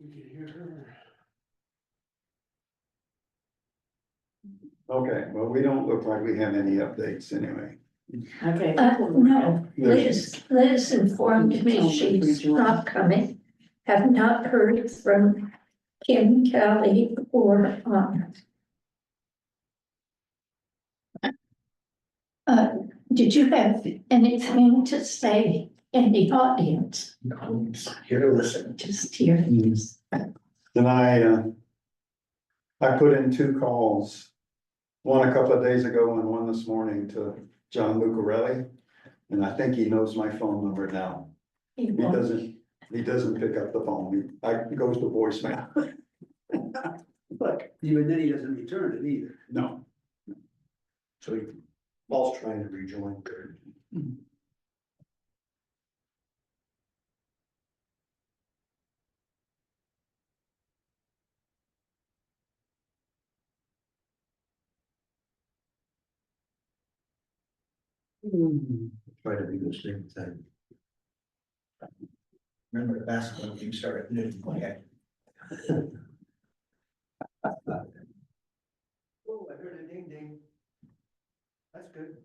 You can hear her. Okay, well, we don't look like we have any updates anyway. Okay. No, There's- Liz informed me she's not coming. Have not heard from Kim Kelly or, did you have anything to say in the audience? I'm here to listen. Just here. And I put in 2 calls, one a couple of days ago and one this morning to John Lucarelli. And I think he knows my phone number now. He He won't. doesn't pick up the phone, it goes to voicemail. But even then, he doesn't return it either. No, So Paul's trying to rejoin. Try to do the same thing. Remember the basketball game started at noon, okay? Oh, I heard a ding ding. That's good.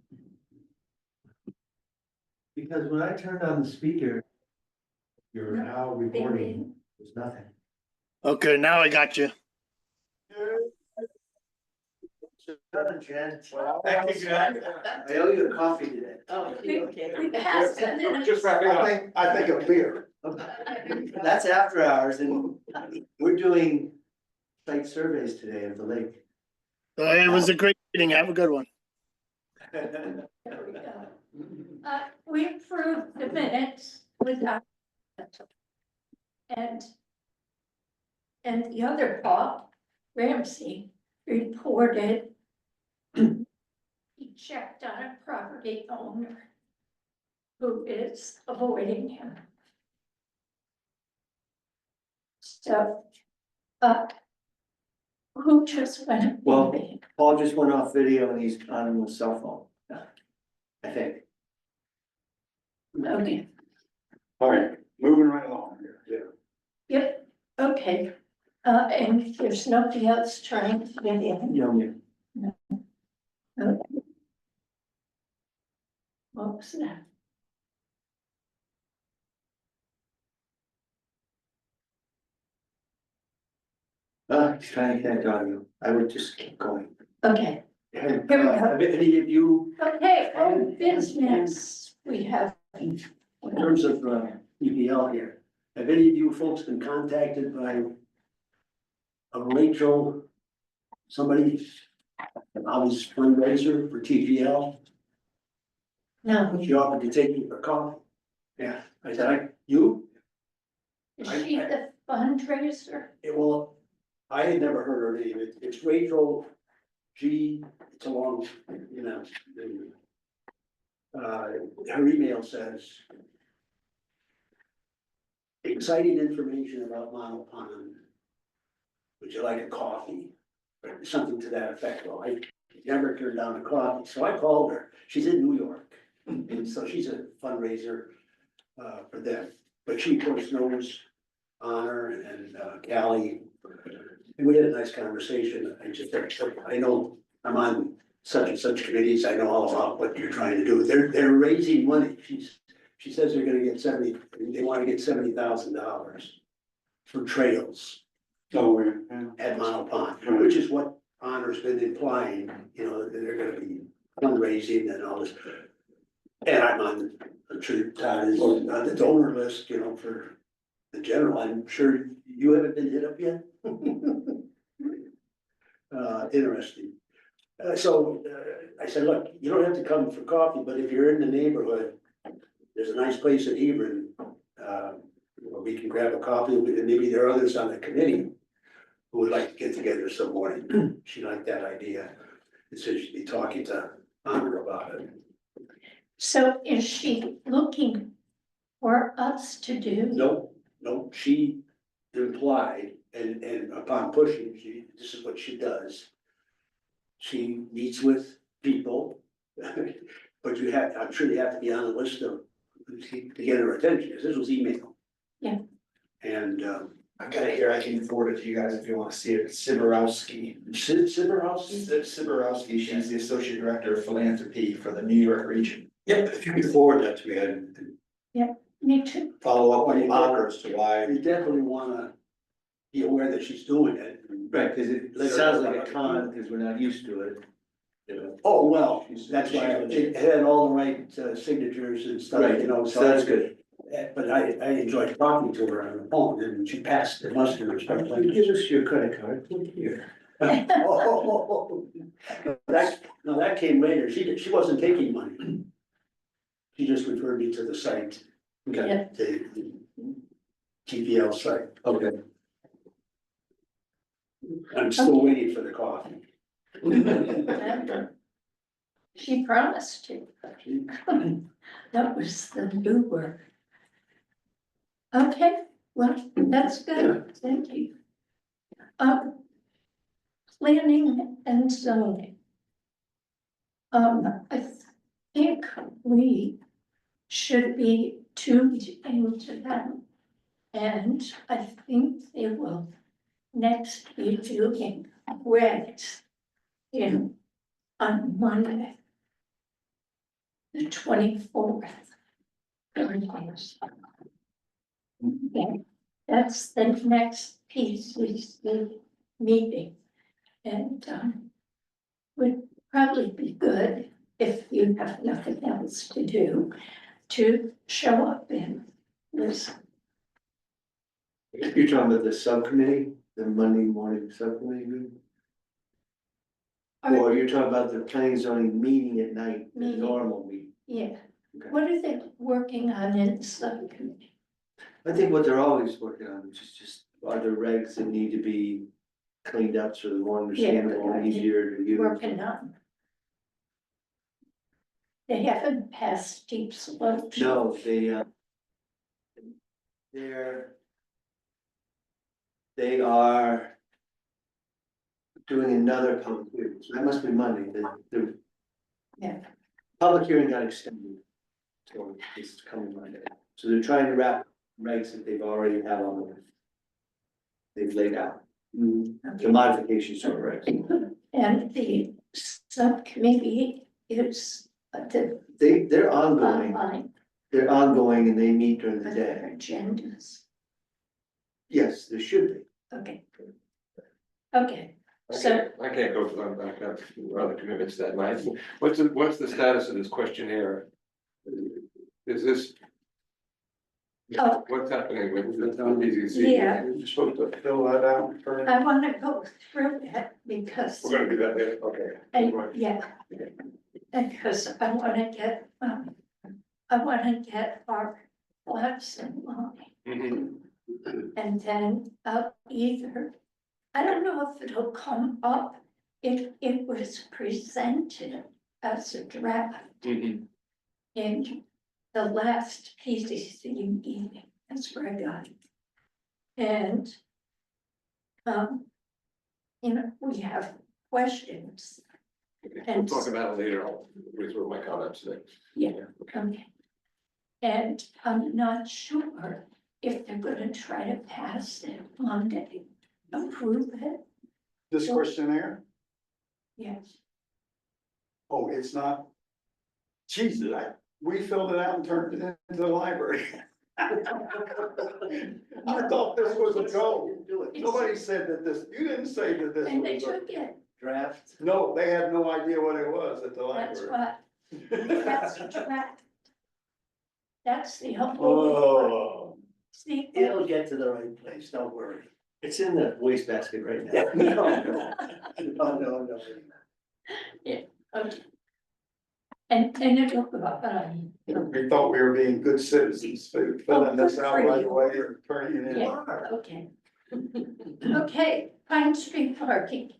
Because when I turned on the speaker, you're now recording, there's nothing. Okay, now I got you. Jen. I owe you a coffee today. Oh, okay. We passed it. Just wrapping up. I think a beer. That's after hours and we're doing site surveys today of the lake. It was a great meeting. Have a good one. There we go. We approved the minutes without. And the other Paul Ramsey reported he checked on a property owner who is avoiding him. So, who just went? Well, Paul just went off video and he's on his cell phone. I think. Okay, all right, moving right along here. yep, okay. And there's nobody else trying to get in. Yeah. Okay. What was that? He's trying to connect audio. I would just keep going. Okay, Have Here we go. have any of you, okay, old business, we have. in terms of EPL here, have any of you folks been contacted by a Rachel, somebody, I was fundraiser for TPL? No, She offered to take me for coffee. Yeah, I said, you? is she the fundraiser? Well, I had never heard her name. It's Rachel G. It's a long, you know. Her email says. Exciting information about Mono Pond. Would you like a coffee? Or something to that effect. Well, I never turned down a coffee, so I called her. She's in New York. And so she's a fundraiser for them. But she of course knows Honor and Callie. And we had a nice conversation. I know I'm on such and such committees. I know all about what you're trying to do. They're raising money. She says they're gonna get they wanna get $70,000 for trails So we're, at Mono Pond, which is what Honor's been implying, you know, that they're gonna be fundraising and all this. And I'm Todd is on the donor list, you know, for the general. I'm sure you haven't been hit up yet. Interesting. So I said, look, you don't have to come for coffee, but if you're in the neighborhood, there's a nice place in Hebron. Where we can grab a coffee, and maybe there are others on the committee who would like to get together some morning. She liked that idea. And so she'd be talking to Honor about it. So is she looking for us to do? No, she implied, and upon pushing, this is what she does. She meets with people, but I'm sure you have to be on a list of, to get her attention, because this was email. Yeah. And I've got it here, I can forward it to you guys if you wanna see it, it's Siborowski. Siberowski? Siborowski, she's the Associate Director of Philanthropy for the New York region. Yep, if you could forward that to me, I'd Me too. Follow up on Bob as to why. you definitely wanna be aware that she's doing it. Right, cause it Let her sounds know like about a it. con, cause we're not used to it. You know, Oh, well, that's why it had all the right signatures and stuff, right, you know, so that's good. But I enjoyed talking to her on the phone, and she passed the muster and stuff like Give us your credit card, here. Oh, that came later, she wasn't taking money. She just referred me to the site, Okay, the TPL site. okay. I'm still waiting for the coffee. She promised you. That was the new word. Okay, well, that's good, thank you. Planning and zoning. I think we should be tuned into them. And I think they will next be doing regs in on Monday, the 24th. Okay, that's the next piece is the meeting. And would probably be good if you have nothing else to do, to show up in this. You're talking about the subcommittee, the Monday morning subcommittee meeting? Or you're talking about the planning and zoning meeting at night, the Meeting. normal meeting? Yeah, Okay. what are they working on in subcommittee? I think what they're always working on, which is just, are there regs that need to be cleaned up so they're more understandable and easier to use? Working on. They haven't passed steep slopes. No, they are doing another public hearing, so that must be Monday, the. Yeah. Public hearing got extended. So it's coming Monday, so they're trying to wrap regs that they've already have on the. They've laid out, the modifications to the regs, And the subcommittee is they're ongoing, online, they're ongoing and they meet during the their day, agendas. yes, there should be. Okay. Okay, so I can't go to, I've got other commitments that night. What's the status of this questionnaire? Is this, oh, what's happening with the PZC? Yeah. You're supposed to fill that out and turn it. I want to go through that because. We're gonna do that later, okay. Yeah, because I want to get our thoughts in line. Mhm. And then I'll either, I don't know if it'll come up if it was presented as a draft Mhm. in the last PCC meeting, that's where I got it. And, we have questions. We'll talk about it later, I'll read through my comments today. Yeah, okay. And I'm not sure if they're gonna try to pass it Monday, approve it, This questionnaire, yes. oh, it's not. Jesus, we filled it out and turned it into the library. I thought this was a go. Nobody said that this, you didn't say that this And they was took a. it, Draft, No, they had no idea what it was at the that's library. what, that's a draft. That's the whole. Oh. See, It'll get to the right place, don't worry. it's in the wastebasket right now. No. okay. And it'll go up, We thought we were being good citizens, filling this out right away and turning it in. yeah, okay. Okay, Pine Street parking,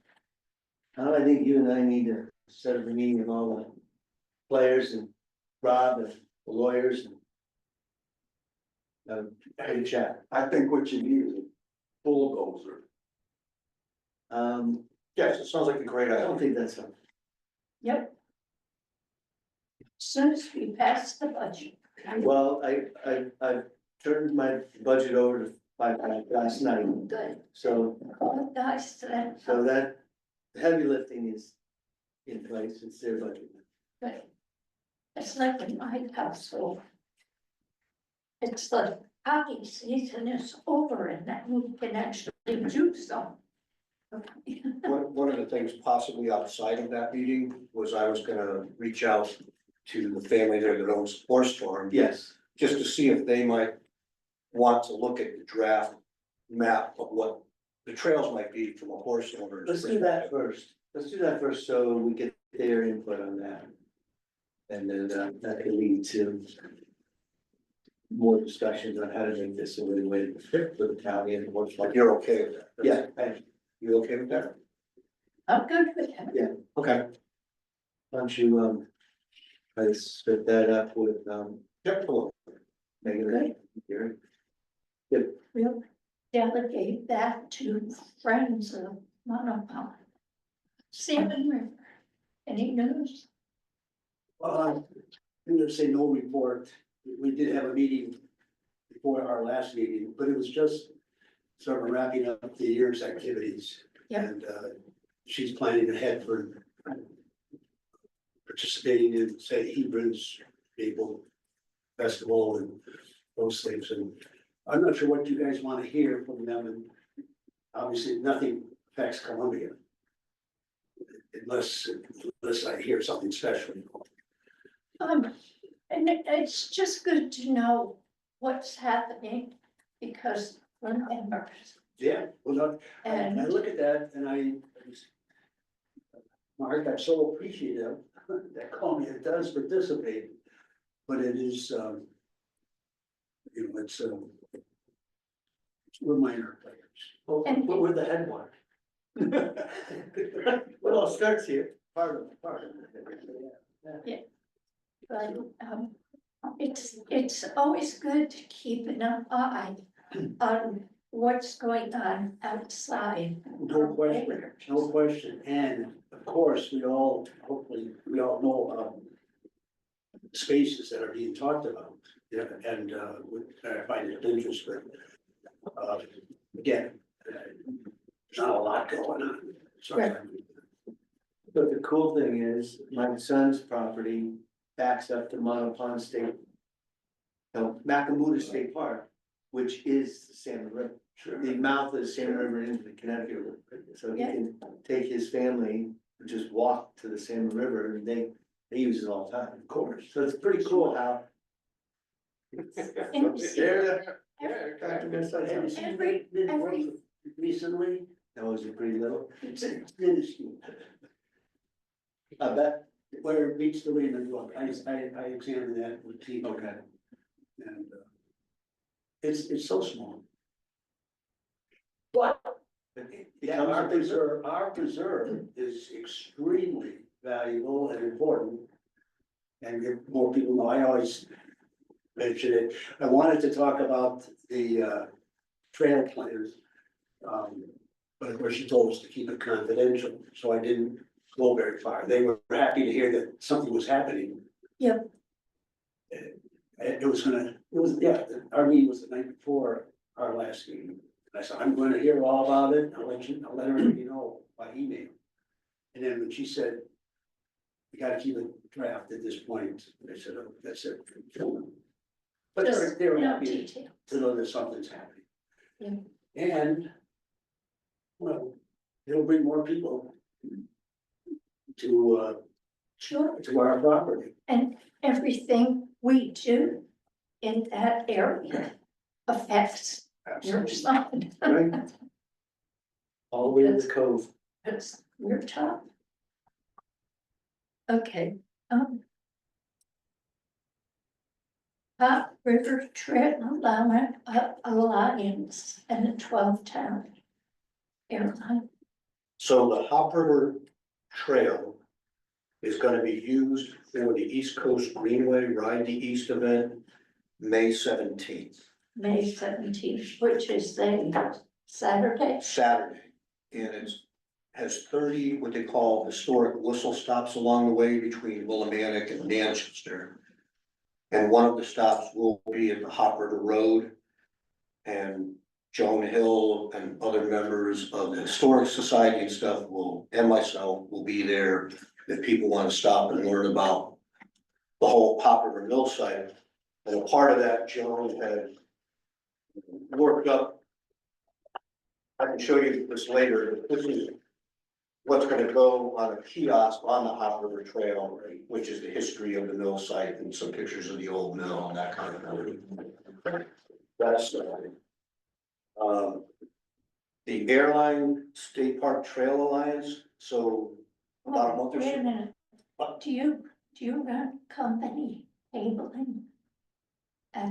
I think you and I need to set up a meeting of all the players and Rob and the lawyers and. Have a chat. I think what you need is a bulldozer. Yes, it sounds like a great I idea. don't think that's a. yep. Soon as we pass the budget. Well, I've turned my budget over to last night, Good, so, oh, guys, that, so that heavy lifting is in place, it's their budget. good. It's like in my household. It's the hockey season is over and then we can actually do some. One of the things possibly outside of that meeting was I was gonna reach out to the family there that owns Horse Farm, Yes, just to see if they might want to look at the draft map of what the trails might be from a horse owner's let's do that first, so we get their input on that. And then that can lead to more discussions on how to make this a really way to fit for the county and what's Like, like. you're okay with that? Yeah, You okay with that? I'm good with it. Okay. why don't you, try to split that up with, Yep, hello. Megan and Gary. We'll delegate that to Friends of Monopole. Salmon River, any news? I'm gonna say no report. We did have a meeting before our last meeting, but it was just sort of wrapping up the year's activities. Yep. And she's planning ahead for participating in, say, Hebron's Maple Festival and those things. And I'm not sure what you guys want to hear from them, and obviously nothing affects Columbia. Unless I hear something special. And it's just good to know what's happening because remember, Yeah, well, no, I and look at that and Mark, I'm so appreciative that Columbia does participate, but it is, we're minor players. And- But we're the head one. Well, it starts here. Part of it. but it's always good to keep an eye on what's going on outside. No question, no question. And of course, hopefully, we all know about spaces that are being talked about. Yeah, and I find it interesting. Again, there's not a lot going on. Right. But the cool thing is, my son's property backs up to Monopond State. No, Macamuta State Park, which is the Salmon River. The mouth of the Salmon River into the Connecticut River. So he Yeah. can take his family, and just walk to the Salmon River, and they use it all the time. Of course. So it's pretty cool how. And Have you seen Every- it recently? That was pretty little. It's minuscule. I bet. Where it meets the Raymond Brook, I examined that with TV. Okay. And it's so small. But yeah, our preserve is extremely valuable and important. And if more people know, I always mention it. I wanted to talk about the trail plans. But of course, she told us to keep it confidential, so I didn't go very far. They were happy to hear that something was happening. Yep. Our meeting was the night before our last meeting. I said, I'm going to hear all about it. I'll let everybody know by email. And then when she said, we gotta keep it draft at this point, I said, oh, that's it. But Just they were no happy detail. to know that something's happening. Yeah. And, well, it'll bring more people to Sure, our property. and everything we do in that area affects your son. Right. All the way to the cove. It's your top. Okay, Hot River Trail Alliance and the 12-town airline. So the Hop River Trail is gonna be used for the East Coast Greenway Ride the East event, May 17th, May 17th, which is a Saturday. Saturday. And has 30, what they call historic whistle stops along the way between Willimantic and Manchester. And one of the stops will be at the Hop River Road. And Joan Hill and other members of the Historic Society and stuff and myself will be there. If people wanna stop and learn about the whole Hop River Mill site. And a part of that, Joan had worked up. I can show you this later, but this is what's gonna go on a kiosk on the Hop River Trail, which is the history of the mill site and some pictures of the old mill and that kind of thing. That's the Airline State Park Trail Alliance, so about a month or Wait a so. minute, do you run company tabling?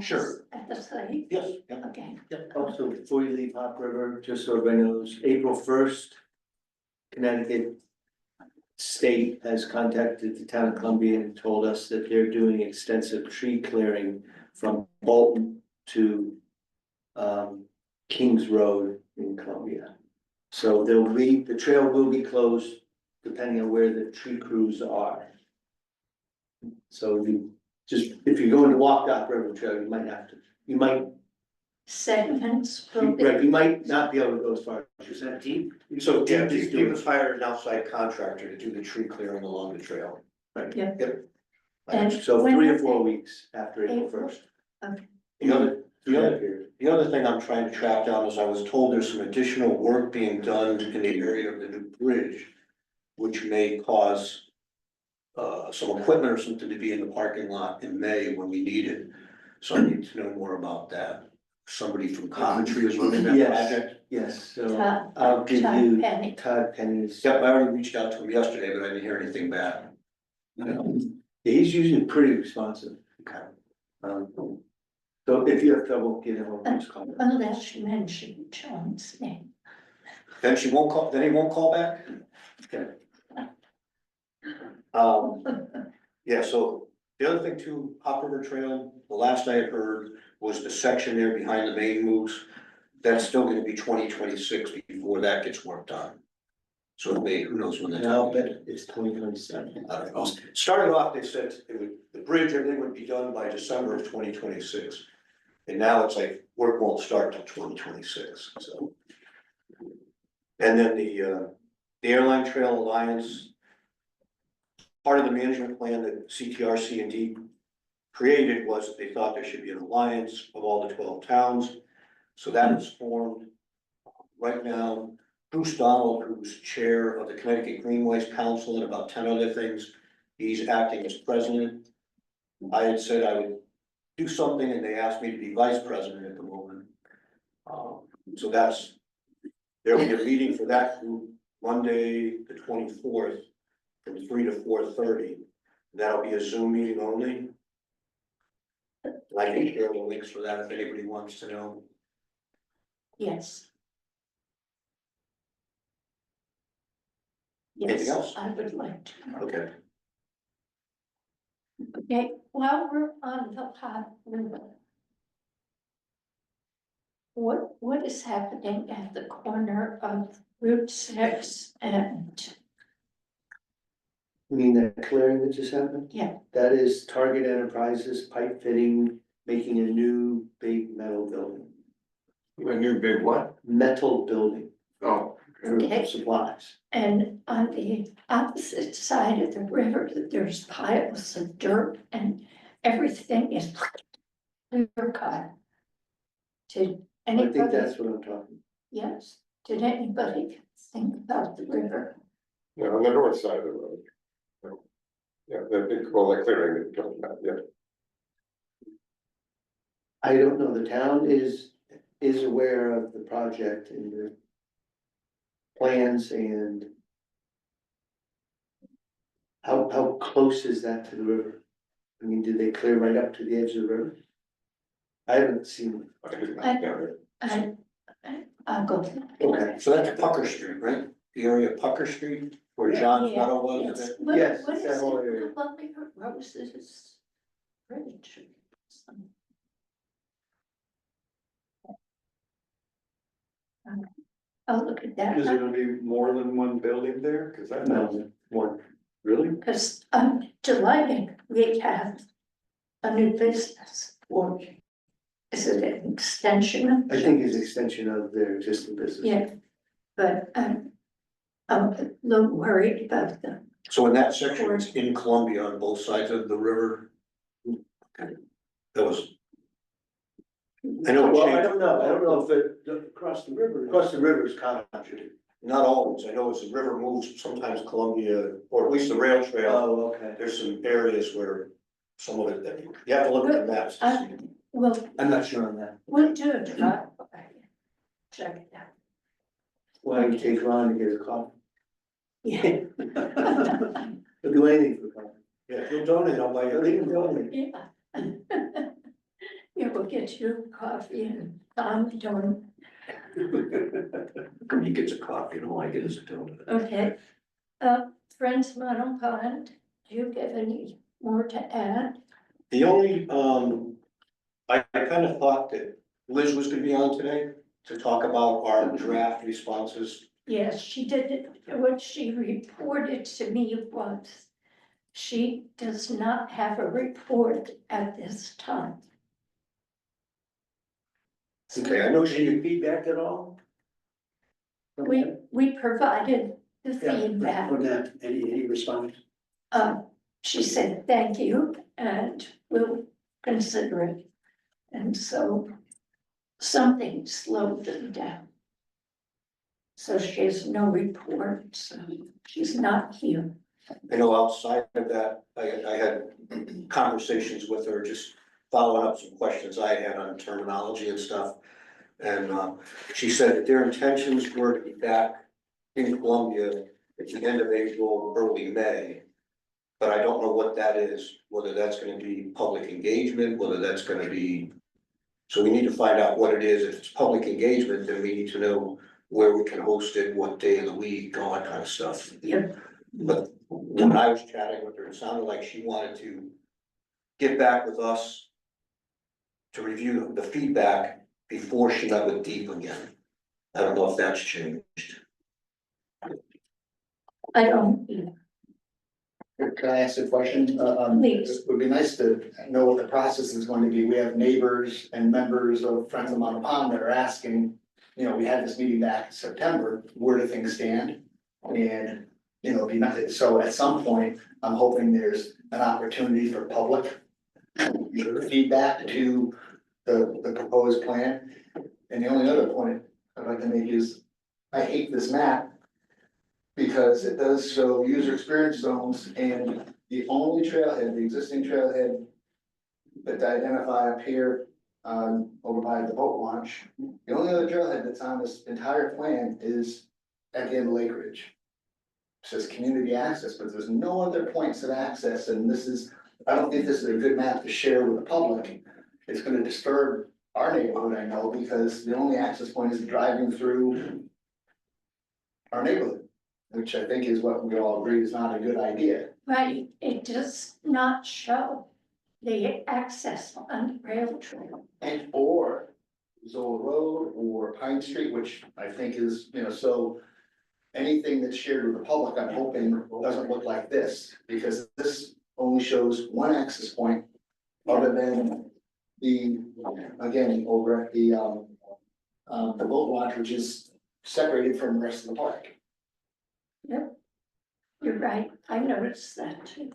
Sure. At the site? Yes, yeah. Okay, Also, before you leave Hop River, just so everybody knows, April 1st, Connecticut State has contacted the town of Columbia and told us that they're doing extensive tree clearing from Bolton to Kings Road in Columbia. So the trail will be closed depending on where the tree crews are. So if you're going to walk Hop River Trail, you might segments will be. right, you might not be able to go as far as that deep. So Yeah, Deep just do it. has hired an outside contractor to do the tree clearing along the trail. Right. Yeah. Yep. And So when 3 or are 4 they- weeks after April April? 1st. Okay. The other thing I'm trying to track down is I was told there's some additional work being done in the area of the new bridge, which may cause some equipment or something to be in the parking lot in May when we need it. So I need to know more about that. Somebody from Coventry is running that Yes. project. Yes, so Todd- I'll give Todd you Penny. Todd Penny's. Yep, I already reached out to him yesterday, but I didn't hear anything back. He's usually pretty responsive. Okay. So if you have trouble getting hold of his call. Unless you mention John's name. Then he won't call back? Okay. Yeah, so the other thing too, Hop River Trail, the last I had heard was the section there behind the main moose. That's still gonna be 2026 before that gets worked on. So it may, who knows when that's. And I'll bet it's 2027. Starting off, they said the bridge, everything would be done by December of 2026. And now it's like, work won't start till 2026, so. And then the Airline Trail Alliance. Part of the management plan that CTRC and D created was that they thought there should be an alliance of all the 12 towns. So that was formed. Right now, Bruce Donald, who's chair of the Connecticut Greenways Council and about 10 other things, he's acting as president. I had said I would do something and they asked me to be vice president at the moment. So there'll be a meeting for that group Monday, the 24th, from 3 to 4:30. That'll be a Zoom meeting only. And I can share the links for that if anybody wants to know. Yes. Anything Yes, else? I would like to know. Okay. Okay, while we're on the Hop River. What is happening at the corner of Route 6 and, You mean that clearing that just happened? yeah, That is Target Enterprises pipe fitting, making a new big metal building, A new big what? metal building Oh, for Okay. supplies. and on the opposite side of the river, there's piles of dirt and everything is clear cut. Did I think anybody, that's what I'm talking. yes, did anybody think about the river? yeah, on the north side of the road. Yeah, that big, well, that clearing that you're talking about, yeah. I don't know, the town is aware of the project and the plans and how close is that to the river? I mean, did they clear right up to the edge of the river? I haven't seen. I did not down there. I'll go. Okay. So that's Pucker Street, right? The area of Pucker Street where John's Yeah, Meadow was. yes. is it? What Yes, what it's is that whole it, area. Columbia Roses Bridge? I'll look at that. Is there gonna be more than one building there? Cause that, No, one. really? Because I'm delighted we have a new business working. is it an extension of? I think it's extension of their existing business. Yeah, but I'm a little worried about the, So in that section, it's in Columbia on both sides of the river. Okay. That was. I know it Well, I changed, don't know if it, Across the river. across the river is Concord. not always, I know as the river moves, sometimes Columbia, or at least the rail trail, Oh, okay. there's some areas where some of it, you have to look at the maps to see. I'm not sure on that. we'll do it, check it out. Why don't you take Ron to get a coffee? Yeah. He'll do anything for coffee. Yeah, if you'll donate, I'll buy you. He'll even donate. Yeah. Yeah, we'll get you coffee and don't, He gets a coffee, and all I get is a donut. okay. Friends Mono Pond, do you have any more to add? The only, I kind of thought that Liz was gonna be on today to talk about our draft responses. Yes, she did it. What she reported to me was she does not have a report at this time. Okay, I know Any feedback at all? We provided the feedback. From that, any response? She said, thank you, and we'll consider it. And so something slowed them down. So she has no report, so she's not here. I know outside of that, I had conversations with her, just following up some questions I had on terminology and stuff. And she said that their intentions were to be back in Columbia at the end of April, early May. But I don't know what that is, whether that's gonna be public engagement, whether that's gonna be. So we need to find out what it is. If it's public engagement, then we need to know where we can host it, what day of the week, all that kind of stuff. Yep. But when I was chatting with her, it sounded like she wanted to get back with us to review the feedback before she met with Deep again. I don't know if that's changed. I don't either. Can I ask a question? Please. It would be nice to know what the process is going to be. We have neighbors and members of Friends of Mono Pond that are asking, you know, we had this meeting back in September, where do things stand? And, you know, it'd be nice, so at some point, I'm hoping there's an opportunity for public feedback to the proposed plan. And the only other point I'd like to make is, I hate this map because it does show user experience zones, and the only trailhead, the existing trailhead that I identify up here, over by the boat launch, the only other trailhead that's on this entire plan is at the end of Lake Ridge. It says community access, but there's no other points of access, and this is, I don't think this is a good map to share with the public. It's gonna disturb our neighborhood, I know, because the only access point is driving through our neighborhood, which I think is what we all agree is not a good idea. Right, it does not show the access on the rail trail. And or Zoll Road or Pine Street, which I think is, you know, so anything that's shared with the public, I'm hoping doesn't look like this, because this only shows one access point other than the, again, over at the boat launch, which is separated from the rest of the park. You're right, I noticed that too.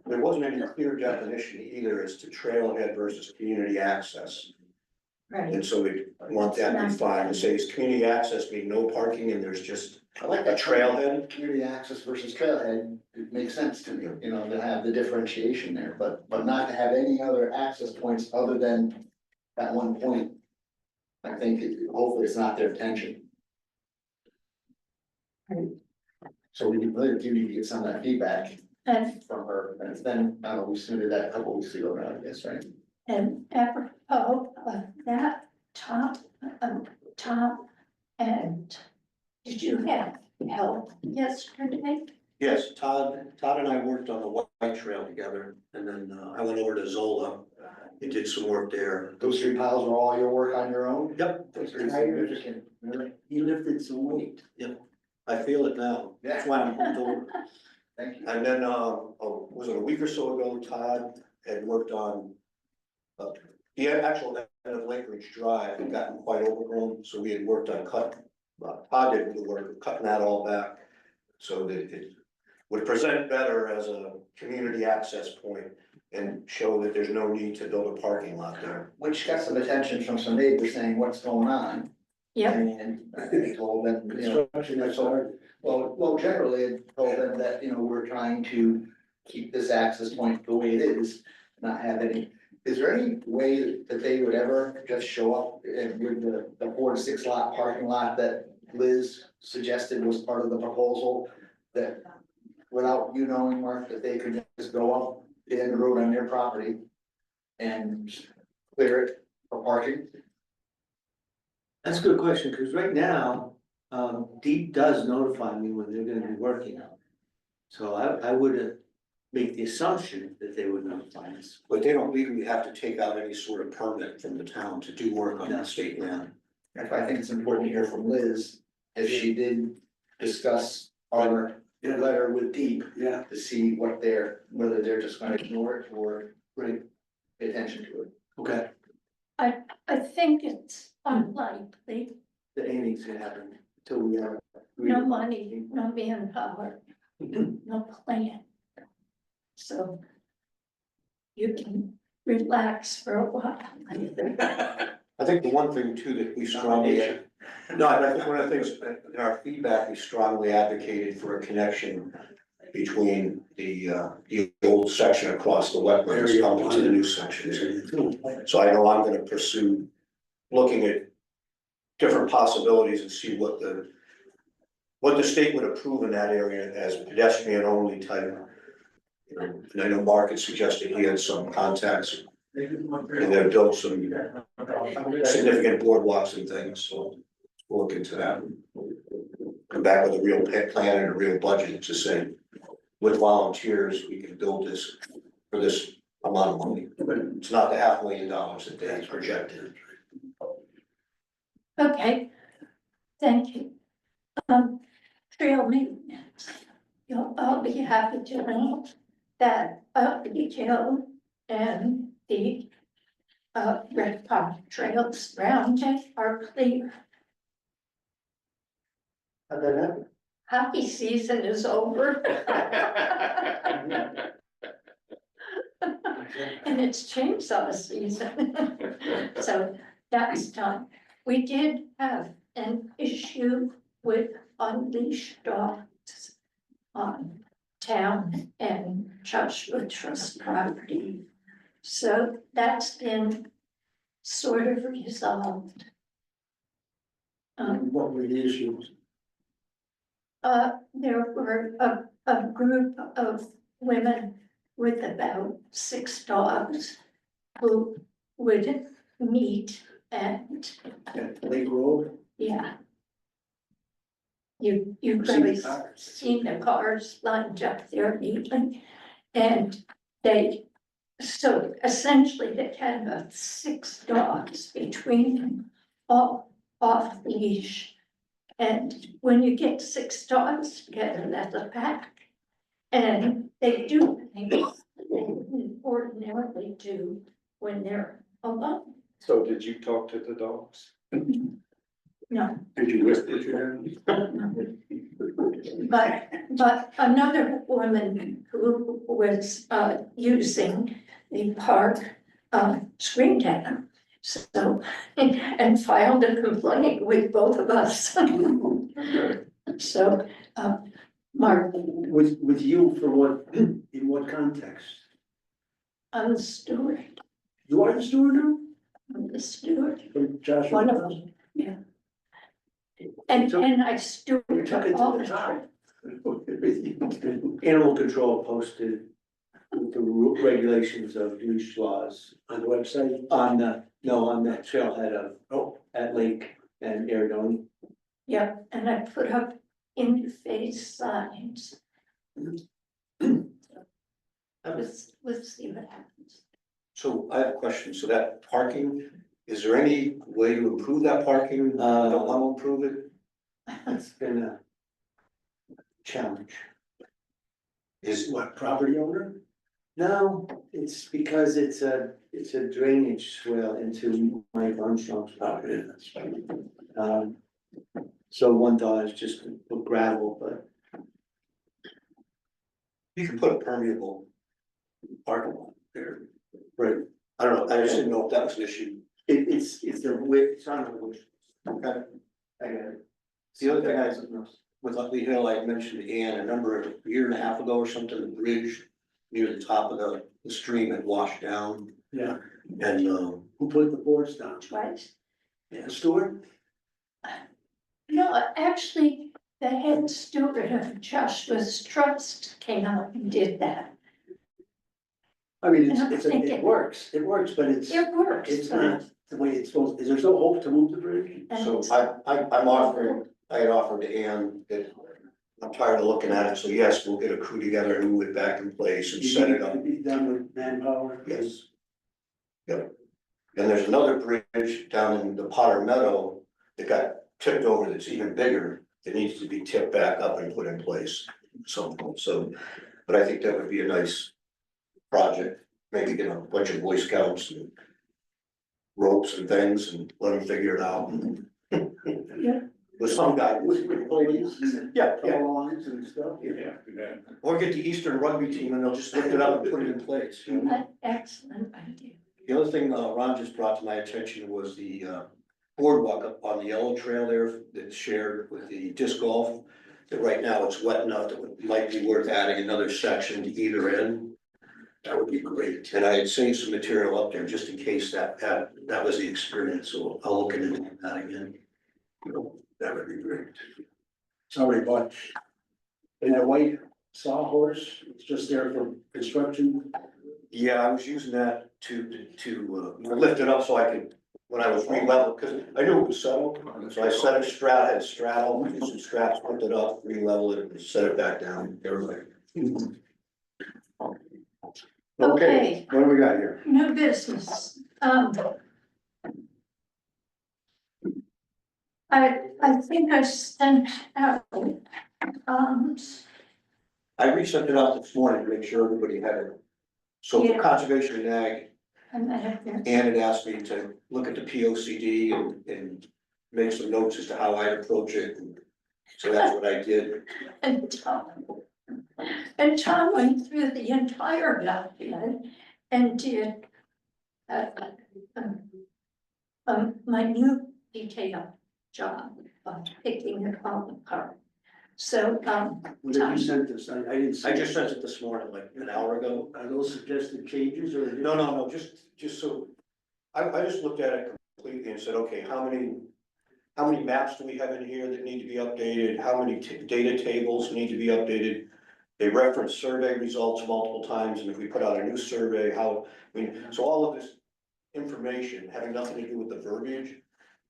There wasn't any clear definition either as to trailhead versus community access. Right, And so we want that defined. It says community access mean no parking and there's just I like a that trailhead. community access versus trailhead, it makes sense to me, you know, to have the differentiation there, but not to have any other access points other than that one point. I think hopefully it's not their intention. Right. So we really do need to get some of that feedback and, from her, and then, I don't know, we submitted that a couple weeks ago now, I guess, right? and apropos of that, Tom, and did you have help yesterday? Yes, Todd and I worked on the White Trail together and then I went over to Zola and did some work there. Those 3 piles are all your work on your own? Yep, That's pretty significant, really, He lifted some weight. I feel it now. That's why I'm moved over. thank you. And then, was it a week or so ago, Todd had worked on. He had actually of Lake Ridge Drive had gotten quite overgrown, so we had worked on Todd did the work of cutting that all back. So that it would present better as a community access point and show that there's no need to build a parking lot there. Which got some attention from some neighbors saying, what's going on? Yep, And I told them, you know, Construction that's hard. well, generally, I told them that, you know, we're trying to keep this access point the way it is, not have any. Is there any way that they would ever just show up and with the 4 to 6 lot parking lot that Liz suggested was part of the proposal? That without you knowing, Mark, that they could just go up the end of the road on their property and clear it for parking? That's a good question, because right now, Deep does notify me when they're gonna be working. So I would make the assumption that they would notify us. But they don't legally have to take out any sort of permit from the town to do work on that state land. That's why I think it's important to hear from Liz, if she did discuss our letter with Deep, Yeah. to see what whether they're just gonna ignore it or pay attention to it. Okay. I think it's unlikely, That anything's gonna happen until we have. no money, no manpower, no plan. So you can relax for a while. I think the one thing too that we strongly, no, I think one of the things in our feedback, we strongly advocated for a connection between the old section across the wetlands coming to the new sections. So I know I'm gonna pursue looking at different possibilities and see what the state would approve in that area as pedestrian only type. You know, and I know Mark had suggested he had some contacts and they've built some significant boardwalks and things, so we'll look into that. Come back with a real plan and a real budget to say, with volunteers, we can build this for this amount of money. It's not the $500,000 a day projected. Okay, thank you. Trail maintenance. I'll be happy to know that the Hill and the Red Pond trails around it are clear. How'd that happen? Hockey season is over. And it's chainsaw season. So that's done. We did have an issue with unleashed dogs on town and Joshua Trust property. So that's been sort of resolved. What were the issues? There were a group of women with about 6 dogs who would meet and, At Lake Road? yeah. You've probably seen the cars lined up there neatly, and so essentially they had about 6 dogs between them, all off leash. And when you get 6 dogs together, that's a pack. And they do things they wouldn't ordinarily do when they're alone. So did you talk to the dogs? No, Did you whisper to them? but another woman who was using the park screamed at them. So, and filed a complaint with both of us. So, Mark, With you for what, in what context? I'm the steward, You are the steward now? I'm the steward, From Joshua? one of them, yeah. And I steward Took it all to the the time. top. Animal control posted with the regulations of leash laws On the website? on the trailhead at Lake and Aridone. Yeah, and I put up in-face signs. Let's see what happens. So I have a question. So that parking, is there any way to improve that parking? Don't want to improve it? It's been a challenge. Is What, property owner? No, it's because it's a drainage swale into Mike Armstrong's property. Um, so one thought is just to put gravel, but You could put a permeable parking lot there. Right. I don't know, I just didn't know if that was an issue. it's the width, it's on the width. Okay. I got it. The other thing I, with Lee Hill, I mentioned to Ann a year and a half ago or something, the bridge near the top of the stream had washed down. Yeah, And, who put the boards down? Twice. The steward? No, actually, the head steward of Joshua's Trust came out and did that. I mean, And I'm thinking- it works, but it's It works, not the way it's supposed, is there no hope to move the bridge? so I had offered to Ann that I'm tired of looking at it, so yes, we'll get a crew together and move it back in place and set it up. To be done with manpower? Yes. Yep. And there's another bridge down in the Potter Meadow that got tipped over that's even bigger. It needs to be tipped back up and put in place. So, but I think that would be a nice project. Maybe get a bunch of Boy Scouts and ropes and things and let them figure it out. Yeah. With some guy. With police, Yeah, yeah. lines and stuff? Or get the Eastern rugby team and they'll just lift it up and put it in place. an excellent idea. The other thing, Ron just brought to my attention was the, boardwalk up on the yellow trail there that's shared with the disc golf. That right now it's wet enough that it might be worth adding another section to either end. That would be great. And I had seen some material up there just in case that was the experience, so I'll look into that again. That would be great. Sorry, but. And that white sawhorse, it's just there for construction? Yeah, I was using that to lift it up so I could, when I was re-level, because I knew it was settled. So I set it had straddle, used some straps, put it up, re-level it, and set it back down. Everybody. Okay, What do we got here? new business. I think I sent out, I resent it out this morning to make sure everybody had it. So for Yeah. conservation and ag, and I have this. Ann had asked me to look at the P O C D and make some notes as to how I'd approach it. So that's what I did. And Tom went through the entire document and did a minute detailed job of picking it all apart. So, When did you send this? I didn't see. I just sent it this morning, like an hour ago. Are those suggested changes or? No, just so, I just looked at it completely and said, okay, how many maps do we have in here that need to be updated? How many data tables need to be updated? They reference survey results multiple times, and if we put out a new survey, so all of this information having nothing to do with the verbiage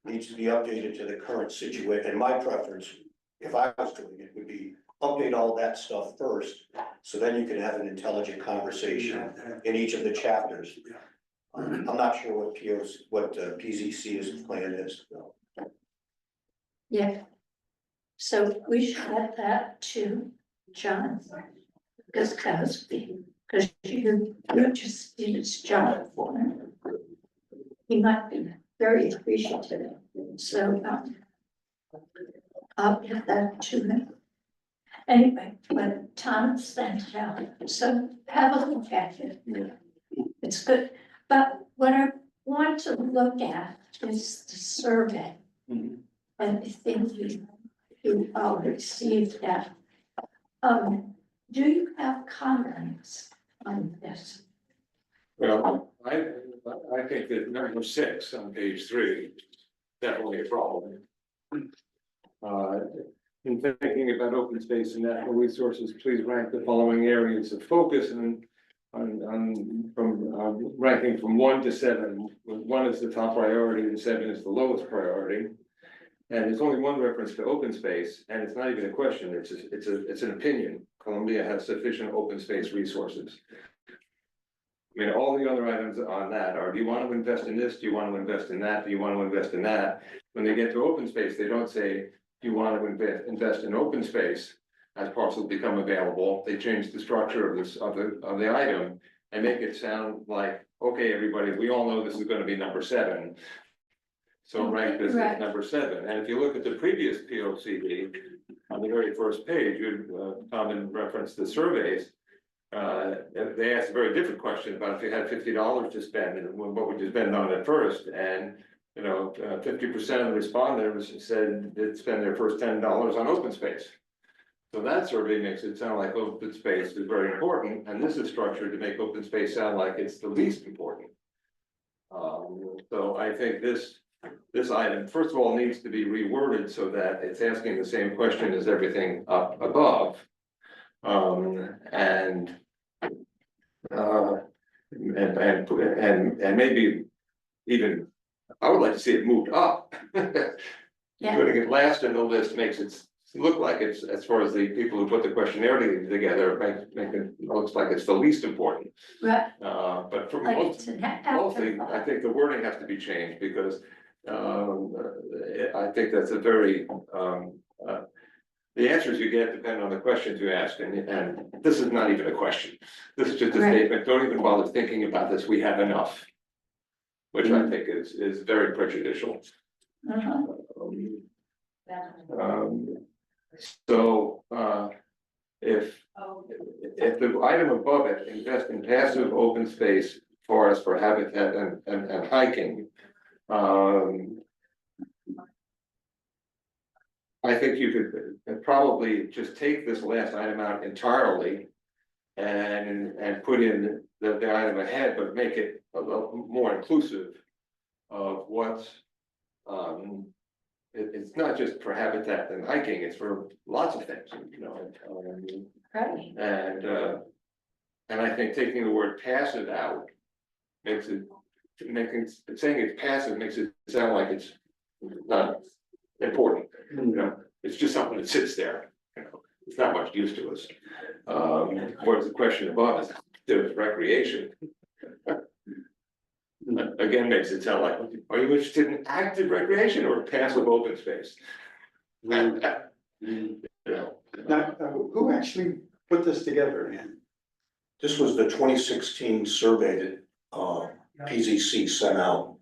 needs to be updated to the current situation. And my preference, if I was doing it, would be update all that stuff first, so then you can have an intelligent conversation in each of the chapters. I'm not sure what PZC's plan is. yeah. So we should add that to John. Because you just did his job for him. He might be very appreciative, so, I'll get that to him. Anyway, but Tom sent it out, so have a look at it. It's good, but what I want to look at is the survey. Mhm. And I think you all received that. Do you have comments on this? Well, I think that number 6 on page 3, definitely a problem. In thinking about open space and natural resources, please rank the following areas of focus and ranking from 1 to 7. 1 is the top priority and 7 is the lowest priority. And there's only one reference to open space, and it's not even a question, it's an opinion. Columbia has sufficient open space resources. I mean, all the other items on that are, do you want to invest in this? Do you want to invest in that? Do you want to invest in that? When they get to open space, they don't say, do you want to invest in open space as parcels become available? They change the structure of the item and make it sound like, okay, everybody, we all know this is gonna be number 7. So rank this as Right. number 7, and if you look at the previous P O C D, on the very first page, you, Tom referenced the surveys. They asked a very different question about if you had $50 to spend, and what would you spend on it first? And, 50% of the respondents said they'd spend their first $10 on open space. So that survey makes it sound like open space is very important, and this is structured to make open space sound like it's the least important. So I think this item, first of all, needs to be reworded so that it's asking the same question as everything up above. And maybe even, I would like to see it moved up. Yeah. Putting it last in the list makes it look like it's, as far as the people who put the questionnaire together, make it looks like it's the least important. Right, But for like most, it's an mostly, I afterthought. think the wording has to be changed because I think that's a very, the answers you get depend on the questions you ask, and this is not even a question. This is just a Right. statement, don't even bother thinking about this, we have enough. Which I think is very prejudicial. Uh-huh. So, if the item above it, invest in passive open space forest for habitat and hiking. I think you could probably just take this last item out entirely. And put in the item ahead, but make it a little more inclusive of what's. It's not just for habitat and hiking, it's for lots of things, Right, and I think taking the word passive out makes it, saying it's passive makes it sound like it's not important, it's just something that sits there, it's not much use to us. Whereas the question above is, there's recreation. Again, makes it sound like, are you interested in active recreation or passive open space? Now, who actually put this together, Ann? This was the 2016 survey that PZC sent out.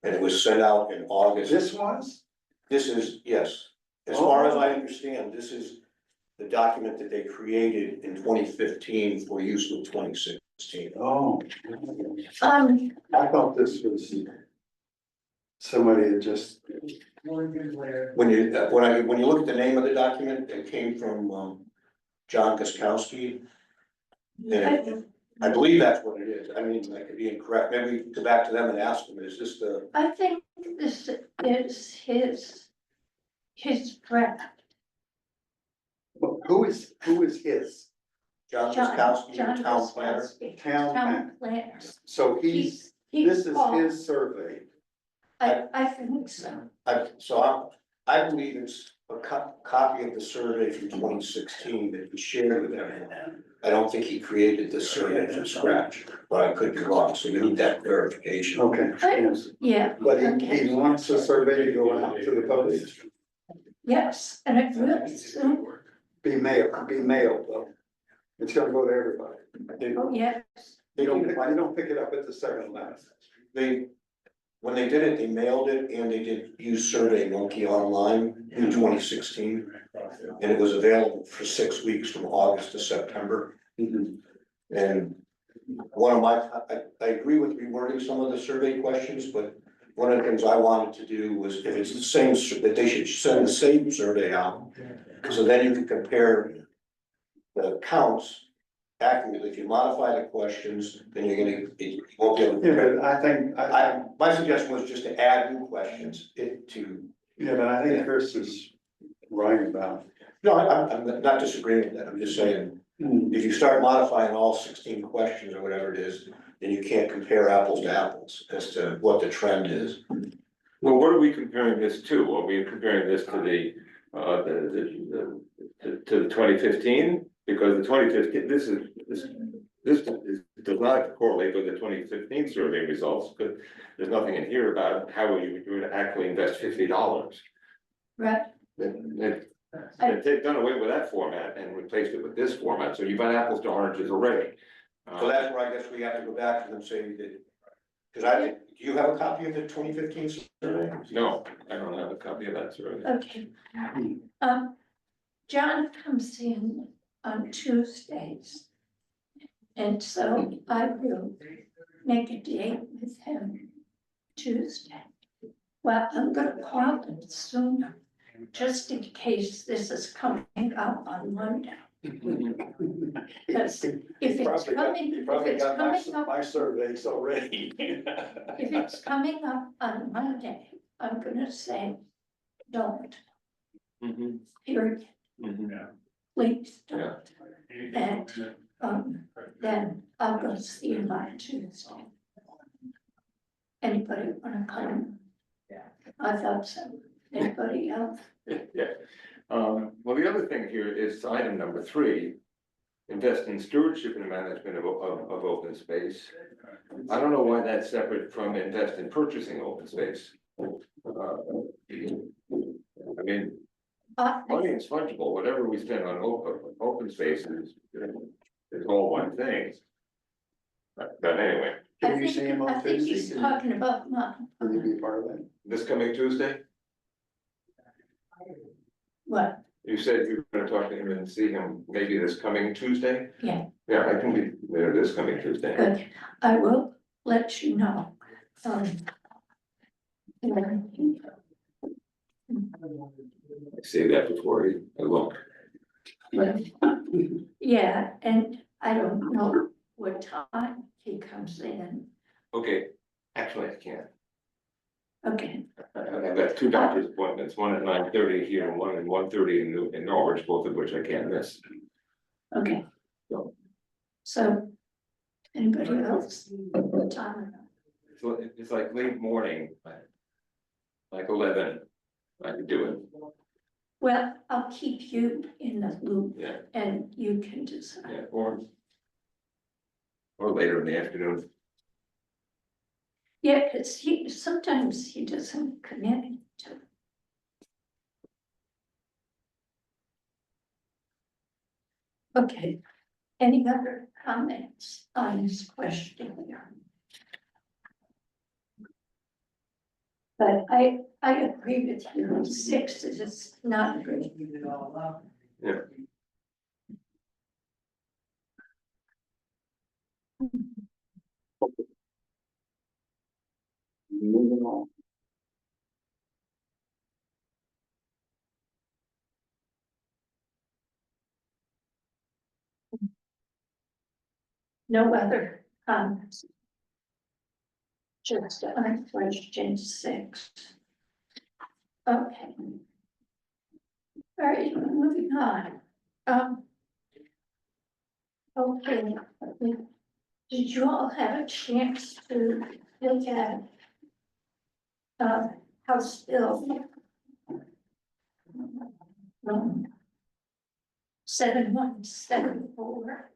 And it was sent out in August. This was? This is, yes, as far as I understand, this is the document that they created in 2015 for use with 2016. Oh. um, I thought this was somebody that just, When you look at the name of the document, it came from John Guskowski. And I believe that's what it is. I mean, I could be incorrect. Maybe we can go back to them and ask them, is this the? I think this is his draft. who is his? John John Guskowski, John the town planner? Guskowski, Town Town planner. So He's this is called- his survey. I think so. I believe it's a copy of the survey from 2016 that he shared with everyone. I don't think he created this survey from scratch, but I could be wrong, so we need that verification. Okay, yes. Yeah, But he wants the survey to go out to the public, yes, and it will soon. be mailed though. It's gonna go to everybody. Oh, yes. You don't pick it up at the second last. When they did it, they mailed it and they did use SurveyMonkey online in 2016. And it was available for 6 weeks from August to September. And I agree with rewording some of the survey questions, but one of the things I wanted to do was if it's the same, that they should send the same survey out. So then you can compare the counts accurately. If you modify the questions, then you won't be able to Yeah, compare. but I think, My suggestion was just to add new questions but I think Chris is right about. No, I'm not disagreeing with that, I'm just saying, if you start modifying all 16 questions or whatever it is, then you can't compare apples to apples as to what the trend is. Well, what are we comparing this to? Are we comparing this to the 2015? Because the 2015, this does not correlate with the 2015 survey results, because there's nothing in here about how you would actually invest $50. Right, They've done away with that format and replaced it with this format, so you've got apples to oranges already. So that's where I guess we have to go back to them saying that, do you have a copy of the 2015 survey? No, I don't have a copy of that survey. Okay. John comes in on Tuesdays. And so I will make a date with him Tuesday. Well, I'm gonna call him sooner, just in case this is coming up on Monday. Because if it's coming, up, my surveys already. if it's coming up on Monday, I'm gonna say, don't, Mhm, period, mhm. please don't. And, then I'll go see him on Tuesday. Anybody wanna come? I thought so. Anybody else? Yeah, well, the other thing here is item number 3. Invest in stewardship and management of open space. I don't know why that's separate from invest in purchasing open space. I mean, money is fungible, whatever we spend on open spaces is all one thing. But anyway, Can you see him I on think Tuesday? he's talking about mine. Can you be part of that? this coming Tuesday, What? you said you were gonna talk to him and see him maybe this coming Tuesday? Yeah. Yeah, I can be there this coming Tuesday. Good. I will let you know. Say that before I look. Yeah, and I don't know what time he comes in. Okay, actually, I can't. Okay, I've got 2 doctor's appointments, one at 9:30 here and one at 1:30 in Norwich, both of which I can't miss. okay. So, anybody else? What time? So it's like late morning, like 11, I could do it, Well, I'll keep you in the loop yeah, and you can decide. yeah, or later in the afternoon. Yeah, because sometimes he doesn't commit to. Okay, any other comments on this question here? But I agree with you, 6 is not good. Yeah. Moving on. No other comments? Just on question 6. Okay. All right, moving on. Okay, did you all have a chance to look at House Bill 7174?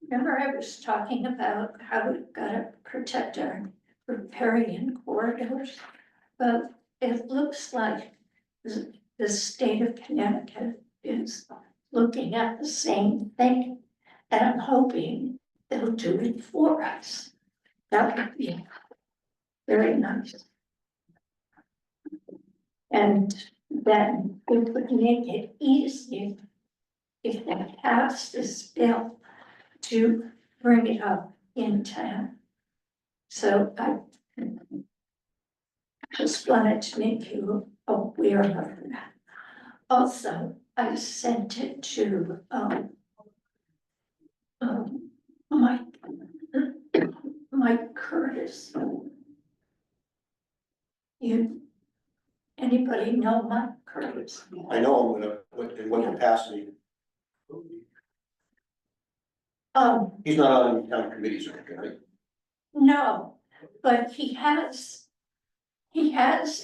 Remember I was talking about how we've got to protect our riparian corridors? Well, it looks like the state of Connecticut is looking at the same thing. And I'm hoping they'll do it for us. That would be very nice. And then it would make it easier if they pass this bill to bring it up in town. So I just wanted to make you aware of that. Also, I sent it to Mike Curtis. Anybody know Mike Curtis? I know him in what capacity. He's not on committees or anything, right? No, but he has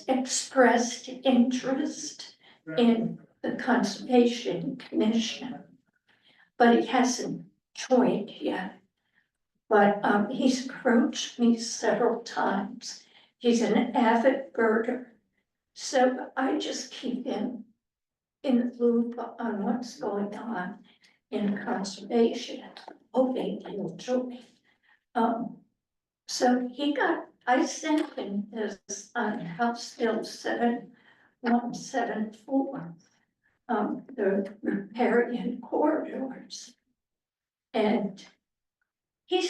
expressed interest in the Conservation Commission. But he hasn't joined yet. But he's approached me several times. He's an avid birder. So I just keep him in the loop on what's going on in conservation. Oakdale Joy. So I sent him this on House Bill 7174. The riparian corridors. And he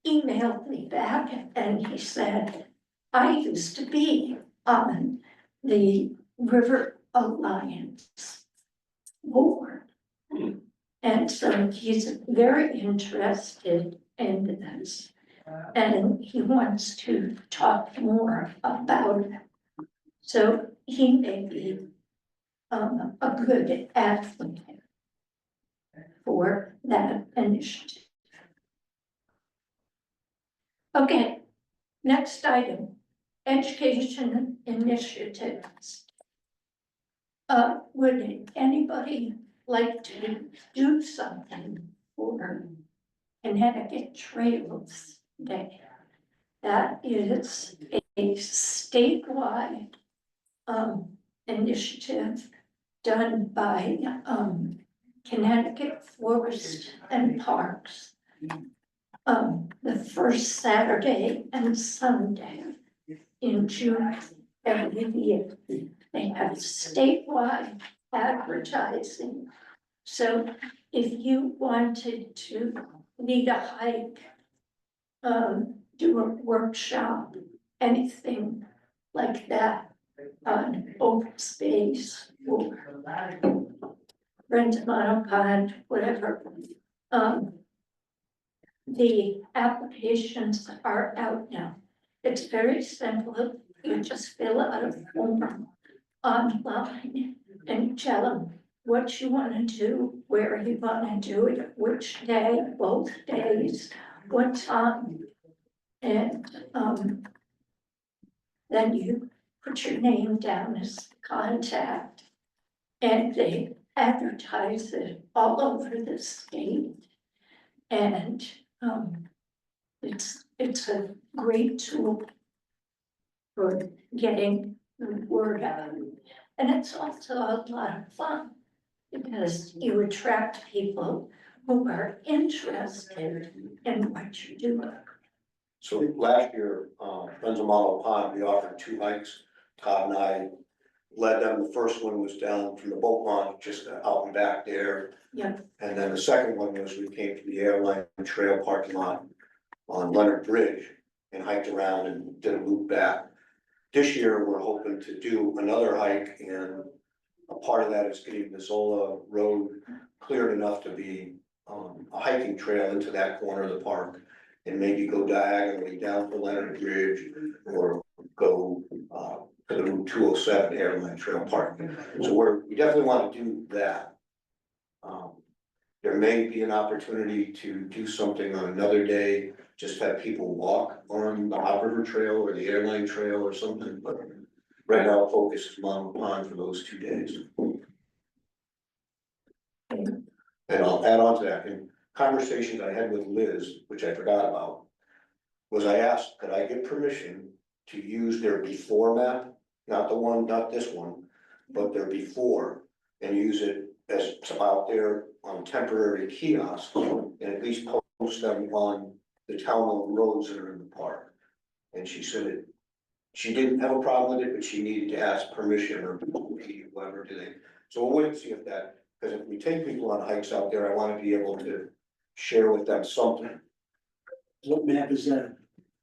emailed me back and he said, I used to be on the River Alliance board. And so he's very interested in this. And he wants to talk more about it. So he may be a good advocate for that initiative. Okay, next item, education initiatives. Would anybody like to do something for Connecticut Trails Day? That is a statewide initiative done by Connecticut Forest and Parks. The first Saturday and Sunday in June every year. They have statewide advertising. So if you wanted to lead a hike, do a workshop, anything like that on open space or Brent Pond, whatever. The applications are out now. It's very simple. You just fill out a form online and tell them what you want to do, where you want to do it, which day, both days, what time. And then you put your name down as contact, and they advertise it all over the state. And it's a great tool for getting the word out. And it's also a lot of fun because you attract people who are interested in what you're doing. So last year, Friends of Montauk Pond, we offered 2 hikes. Todd and I led them. The first one was down from the boat launch, just out and back there. Yeah. And then the second one was we came to the airline trail parking lot on Leonard Bridge and hiked around and did a loop back. This year, we're hoping to do another hike, and a part of that is getting the Zola Road cleared enough to be a hiking trail into that corner of the park. And maybe go diagonally down to Leonard Bridge or go to the Route 207 airline trail park. So we definitely want to do that. There may be an opportunity to do something on another day, just have people walk on the Hop River Trail or the airline trail or something, but right now focus is Montauk Pond for those 2 days. And I'll add on to that, in conversations I had with Liz, which I forgot about, was I asked, could I get permission to use their before map, not this one, but their before, and use it as out there on temporary kiosks, and at least post them on the town roads that are in the park. And she said she didn't have a problem with it, but she needed to ask permission or whoever did it. So we'll wait and see if that, because if we take people on hikes out there, I want to be able to share with them something. What map is that?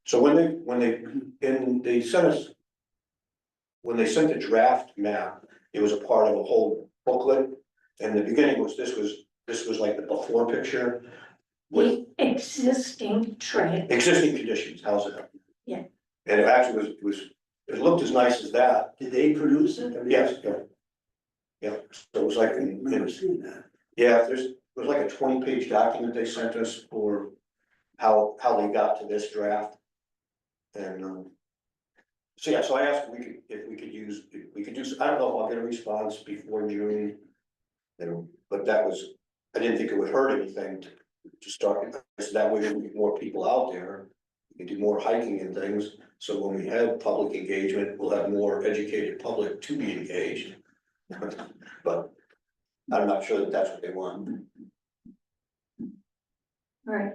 So when they sent us, when they sent the draft map, it was a part of a whole booklet. And the beginning was, this was like the before picture. With The existing trail. existing conditions, how's it? Yeah. And it actually it looked as nice as that. Did they produce it? I mean, Yes, yeah. Yeah, so it was like, I've never seen that. yeah, it was like a 20-page document they sent us for how they got to this draft. And, so yeah, so I asked if we could do, I don't know if I'll get a response before June. But I didn't think it would hurt anything to start, so that way we'll get more people out there. We can do more hiking and things, so when we have public engagement, we'll have more educated public to be engaged. But I'm not sure that that's what they want. Right,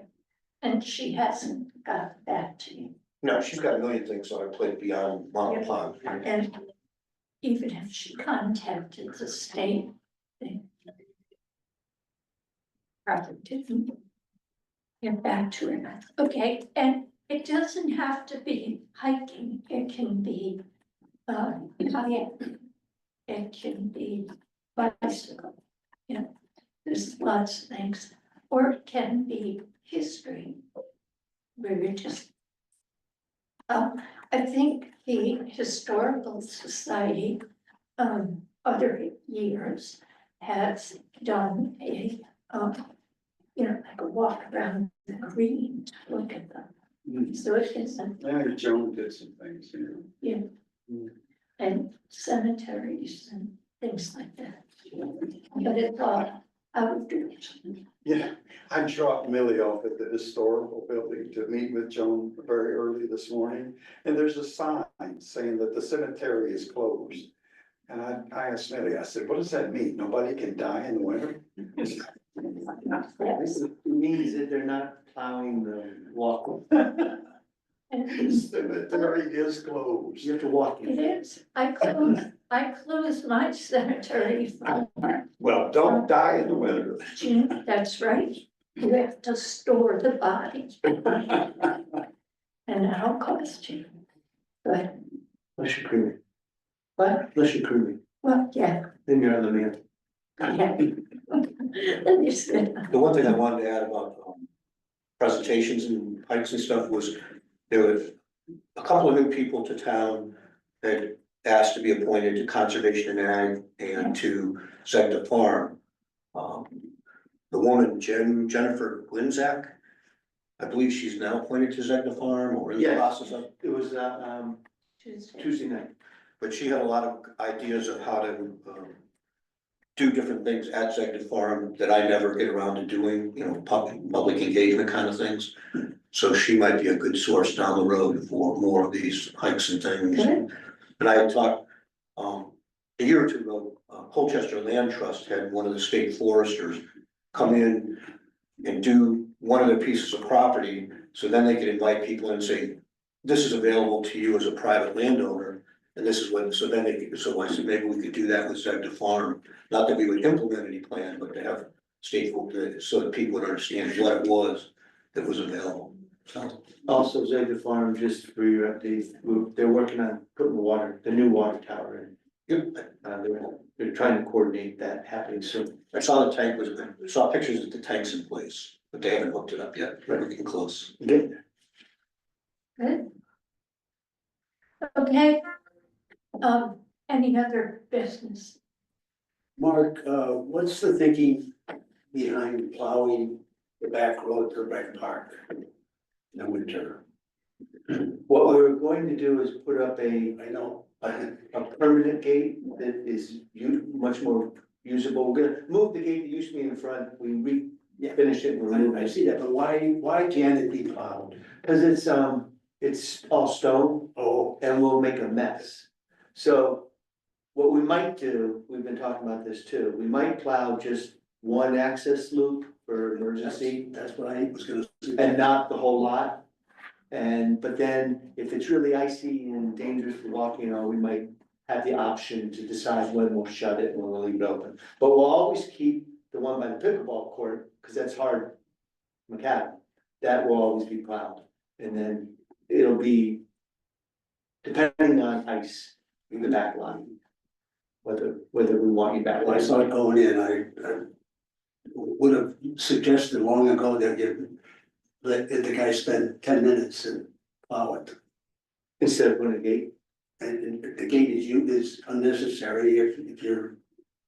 and she hasn't got back to you, No, she's got a million things on her plate beyond Mont Pond. and even if she contacted the state, they probably didn't get back to her. Okay, and it doesn't have to be hiking, it can be kayak, it can be bicycle, you know, there's lots of things, or it can be history. Where you're just. I think the Historical Society, other years has done a, you know, like a walk around the green, to look at them. So it isn't, Yeah, Joan did some things, you know. and cemeteries and things like that. But it's all outdoors. Yeah, I dropped Millie off at the historical building to meet with Joan very early this morning. And there's a sign saying that the cemetery is closed. And I asked Millie, I said, what does that mean? Nobody can die in the winter? Yes. It means that they're not plowing the walk. The And cemetery is closed. You have to walk. it is, I close my cemetery from Well, don't die in the winter. June, that's right. You have to store the body. And that'll cost you. But, Unless you're cremated, but, unless you're cremated, well, yeah. then you're on the man. Then you said, The one thing I wanted to add about presentations and hikes and stuff was there were a couple of new people to town that asked to be appointed to Conservation and Ag and to Zegda Farm. The woman Jennifer Glinzak, I believe she's now appointed to Zegda Farm or in the Yes. process of, It was, Tuesday. Tuesday night. but she had a lot of ideas of how to do different things at Zegda Farm that I never get around to doing, you know, public engagement kind of things. So she might be a good source down the road for more of these hikes and things. Good. And I had talked, a year or two ago, Colchester Land Trust had one of the state foresters come in and do one of their pieces of property, so then they could invite people in and say, this is available to you as a private landowner. And this is what, so then they, so I said, maybe we could do that with Zegda Farm, not that we would implement any plan, but to have state, so that people would understand what it was that was available, so. Also, Zegda Farm, just for your update, they're working on putting the new water tower in. Yep, They're trying to coordinate that happening soon. I saw the tank was, saw pictures of the tanks in place, but they haven't hooked it up yet, we're getting close. Good. Good. Okay. Any other business? Mark, what's the thinking behind plowing the back road to Rec Park in the winter? What we're going to do is put up a I know, permanent gate that is much more usable. We're gonna move the gate that used to be in the front, we refinish it and remove I it. see that, but why can't it be plowed? Cause it's all stone Oh, and we'll make a mess. So what we might do, we've been talking about this too, we might plow just one access loop for emergency that's what I was gonna. and not the whole lot. But then if it's really icy and dangerous for walking, we might have the option to decide when we'll shut it and when we'll leave it open. But we'll always keep the one by the pickleball court, cause that's hard macadam. That will always be plowed. And then it'll be depending on ice in the back line. Whether we want you back. When I saw it going in, I would have suggested long ago that you let the guy spend 10 minutes and plow it. Instead of putting a gate. And the gate is unnecessary if you're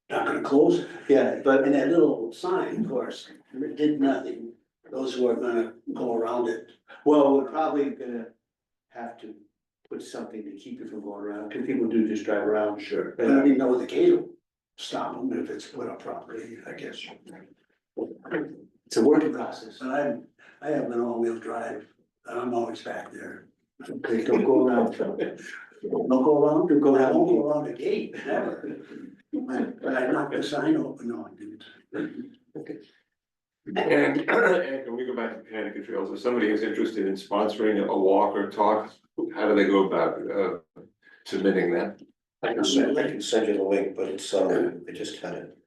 not gonna close it. Yeah, but And that little sign, of course, did nothing. Those who are gonna go around it. well, we're probably gonna have to put something to keep it from going around, cause people do just drive around. Sure. But I didn't know the gate will stop them if it's put up properly, I guess. It's a working process. But I have an all-wheel drive, and I'm always back there. Okay, don't go around. Don't go around, I won't go around the gate, never. But I knocked the sign open, no, I didn't. And can we go back to Connecticut Trails? If somebody is interested in sponsoring a walk or talk, how do they go about submitting that? I can send you the link, but it's, I just had it.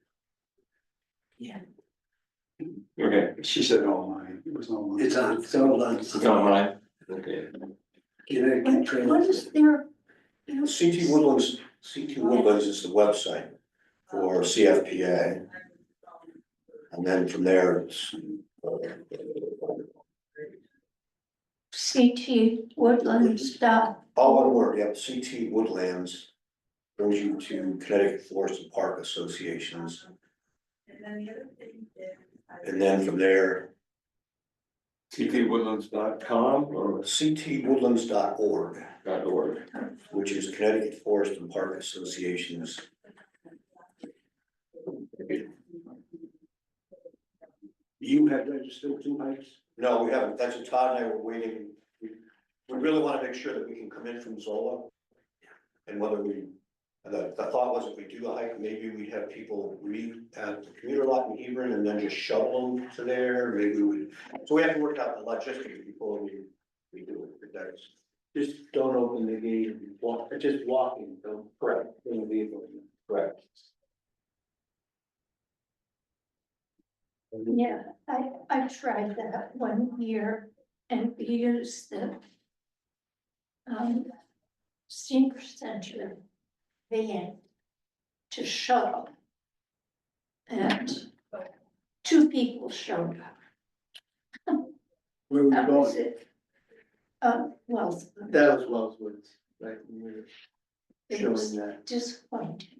Okay, She said online, it was online. It's all on. it's online. Okay. Connecticut Trails. What is their? CT Woodlands is the website for CFPA. And then from there, it's. CT Woodlands dot. All one word, yep, CT Woodlands brings you to Connecticut Forest and Park Associations. And then from there, ctwoodlands.com or ctwoodlands.org, .org. which is Connecticut Forest and Park Associations. You have registered 2 hikes? No, we haven't, that's what Todd and I were waiting. We really wanna make sure that we can come in from Zola. And whether the thought was if we do a hike, maybe we'd have people read at the commuter lot in Hebron and then just shuttle them to there, maybe we would. So we have to work out the logistics before we do it, but that's. Just don't open the gate and walk, just walking, don't. Correct. Bring the vehicle. Correct. Yeah, I tried that 1 year and we used the senior center van to shuttle. And 2 people showed up. Where were you That was going? it. Well, That was Wellswoods, right? We were it was showing that. disappointing.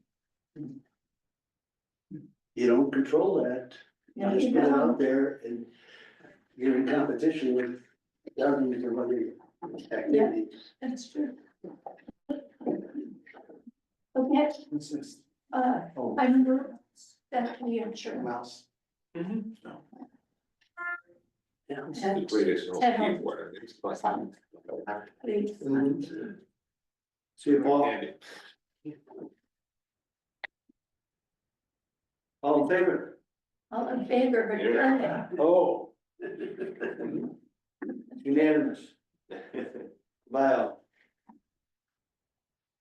You don't control that. No, You just you put it don't. out there and you're in competition with dozens of other activities. That's true. Okay, Oh, I'm that we adjourn. mouse. Yeah. At Greatest little 10:00. keyboard, it's fun. Please. See you, Paul. All in favor? All in favor of adjourning? Oh. Unanimous. Bye all.